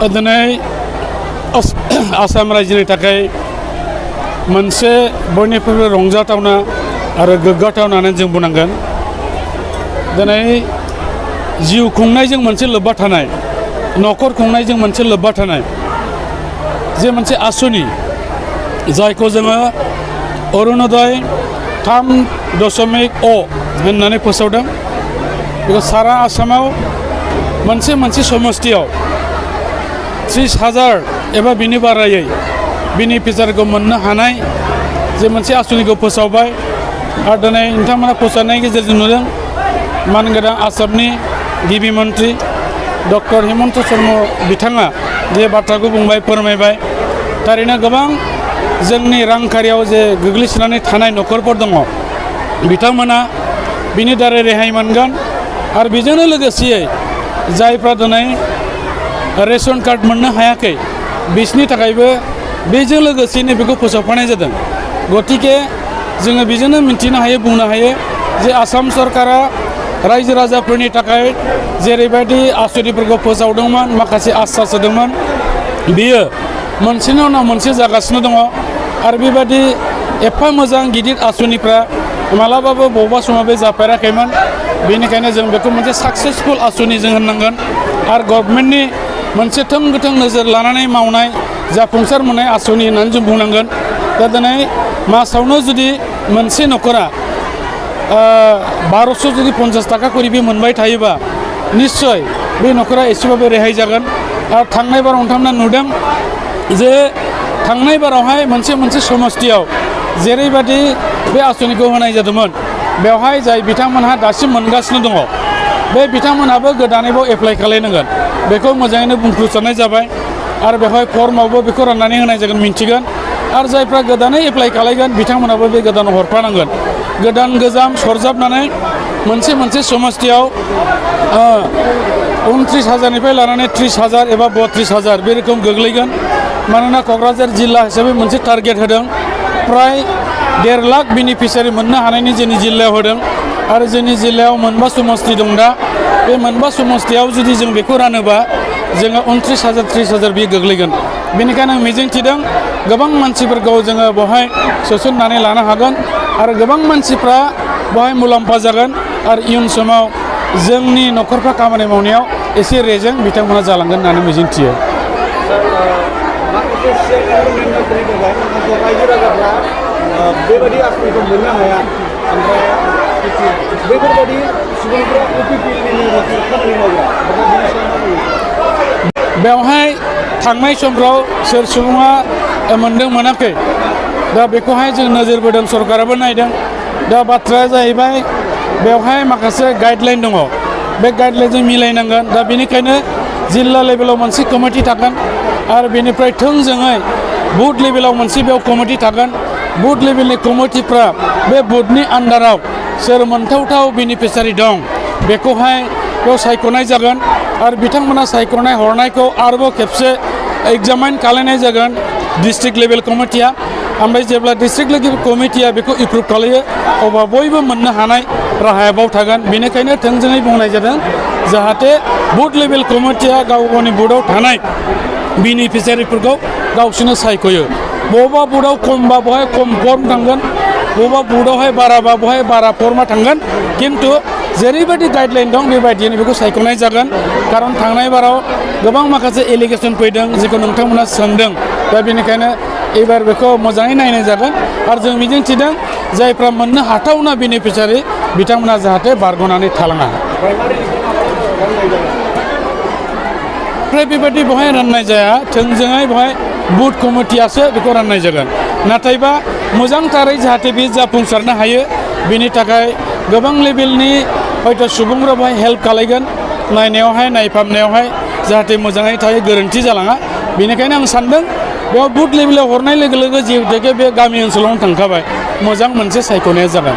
दिनै आसाम रायजोनि थाखाय मोनसे बयनिख्रुइबो रंजाथावना आरो गोग्गाथावना होननानै जों बुंनांगोन। दिनै जिउ खुंनायजों मोनसे लोब्बा थानाय, न'खर खुंनायजों मोनसे लोब्बा थानाय जे मोनसे आसनि जायखौ जोङो अरुणोदय 3.0 होननानै फोसावदों। बेखौ सारा आसामाव मोनसे समस्तियाव 30,000 एबा बिनि बारायै बेनिफिसियारिखौ मोननो हानाय जे मोनसे आसनिखौ फोसावबाय। आरो दिनै नोंथांमोना फोसावनायनि गेजेरजों नुदों मानगोनां आसामनि गिबि मन्त्रि डक्टर हिमन्त शर्मा बिथाङा जे बाथ्राखौ बुंबाय, फोरमायबाय। थारैनो गोबां जोंनि रांखान्थियाव जे गोग्लैसोनानै थानाय न'खरफोर दङ, बिथांमोना बिनि दारै रेहाय मोनगोन। आरो बेजोंनो लोगोसेयै जायफ्रा दिनै रेशन कार्ड मोननो हायाखै, बिसोरनि थाखायबो बेजों लोगोसेनो बेखौ फोसावफानाय जादों। गतिके जोङो बेजोंनो मिन्थिनो हायो, बुंनो हायो जे आसाम सरकारा रायजो राजाफोरनि थाखाय जेरैबायदि आसनिफोरखौ फोसावदोंमोन, माखासे आश्वास होदोंमोन, बियो मोनसेनि उनाव मोनसे जागासिनो दङ। आरो बेबायदि एफा मोजां गिदिर आसनिफ्रा मालाबाबो बबेबा समाव बे जाफेराखैमोन। बेनिखायनो जों बेखौ मोनसे साक्सेसफुल आसनि जों होननांगोन। आरो गभर्नमेन्टनि मोनसे गोथों नोजोर लानानै मावनाय जाफुंसार मोननाय आसनि होननानै जों बुंनांगोन। दा दिनै मासावनो जुदि मोनसे न'खरा 1200 जुदि 50 थाखा करि बे मोनबाय थायोबा निस्सय बे न'खरा एसेबाबो रेहाय जागोन। आरो थांनाय बाराव नोंथांमोना नुदों जे थांनाय बारावहाय मोनसे समस्तियाव जेरैबायदि बे आसनिखौ होनाय जादोंमोन, बेवहाय जाय बिथांमोनहा दासिम मोनगासिनो दङ, बे बिथांमोनहाबो गोदानैबाव एप्लाइ खालायनांगोन। बेखौ मोजाङैनो बुंफ्रुजानाय जाबाय। आरो बेवहाय फर्मावबो बेखौ राननानै होनाय जागोन, मिन्थिगोन। आरो जायफ्रा गोदानै एप्लाइ खालायगोन, बिथांमोनाबो बे गोदानाव हरफानांगोन। गोदान गोजाम सरजाबनानै मोनसे समस्तियाव 29,000निफ्राय लानानै 30,000 एबा 32,000 बे रोखोम गोग्लैगोन। मानोना क'क्राझार जिल्ला हिसाबै मोनसे टारगेट होदों, प्राय 1.5 लाख बेनिफिसियारि मोननो हानायनि जोंनि जिल्लायाव होदों। आरो जोंनि जिल्लायाव मोनबा समस्ति दं। दा बे मोनबा समस्तियाव जुदि जों बेखौ रानोबा जोङो 29,000 30,000 बे गोग्लैगोन। बेनिखायनो आं मिजिंथिदों गोबां मानसिफोरखौ जोङो बेवहाय सोसननानै लानो हागोन आरो गोबां मानसिफ्रा बेवहाय मुलाम्फा जागोन। आरो इयुन समाव जोंनि न'खरफ्रा खामानि मावनायाव एसे रेजें बिथांमोना जालांगोन होननानै मिजिंथियो। माखासे रायजो राजाफ्रा बेबायदि आसनिखौ मोननो हाया, ओमफ्राय बेफोरबायदि सुबुंफ्रा खामानि मावग्रा बेवहाय थांनाय समफ्राव सोर सुबुङा मोनदों मोनाखै, दा बेखौहाय जों नोजोर बोदों, सरकाराबो नायदों। दा बाथ्राया जाहैबाय बेवहाय माखासे गाइडलाइन दङ, बे गाइडलाइनजों मिलायनांगोन। दा बेनिखायनो जिल्ला लेभेलाव मोनसे कमिटि थागोन आरो बेनिफ्राय थोंजोङै बुथ लेभेलाव मोनसे बेयाव कमिटि थागोन। बुथ लेभेलनि कमिटिफ्रा बे बुथनि आन्डाराव सोर मोनथावथाव बेनिफिसियारि दं बेखौहाय बेयाव सायख'नाय जागोन। आरो बिथांमोना सायख'नाय हरनायखौ आरोबाव खेबसे एग्जामाइन खालामनाय जागोन डिस्ट्रिक्ट लेभेल कमिटिया। ओमफ्राय जेब्ला डिस्ट्रिक्ट लेभेल कमिटिया बेखौ एप्रुभ खालायो, अब्ला बयबो मोननो हानाय राहाया बाव थागोन। बेनिखायनो थोंजोङै बुंनाय जादों जाहाथे बुथ लेभेल कमिटिया गाव गावनि बुथआव थानाय बेनिफिसियारिफोरखौ गावसोरनो सायख'यो। बबेबा बुथआव खमबा बहाय खम फर्म थांगोन, बबेबा बुथआवहाय बाराबा बहाय बारा फर्मा थांगोन। खिन्थु जेरैबायदि गाइडलाइन दं बेबायदियैनो बेखौ सायख'नाय जागोन। खारन थांनाय बाराव गोबां माखासे एलिगेसन फैदों जेखौ नोंथांमोना सोंदों। दा बेनिखायनो एबार बेखौ मोजाङै नायनाय जागोन। आरो जों मिजिंथिदों जायफ्रा मोननो हाथावना बेनिफिसियारि बिथांमोना जाहाथे बारग'नानै थालाङा। ओमफ्राय बेबायदि बेवहाय राननाय जाया, थोंजोङै बेवहाय बुथ कमिटियासो बेखौ राननाय जागोन। नाथायबा मोजांथारै जाहाथे बे जाफुंसारनो हायो, बेनि थाखाय गोबां लेभेलनि हयथ' सुबुंफोरा बेवहाय हेल्प खालायगोन, नायनायावहाय नायफामनायावहाय जाहाथे मोजाङै थायो, गोरोन्थि जालाङा। बेनिखायनो आं सान्दों बेयाव बुथ लेभेलाव हरनाय लोगो लोगो जिहेतु बे गामि ओनसोलावनो थांखाबाय, मोजां मोनसे सायख'नाया जागोन।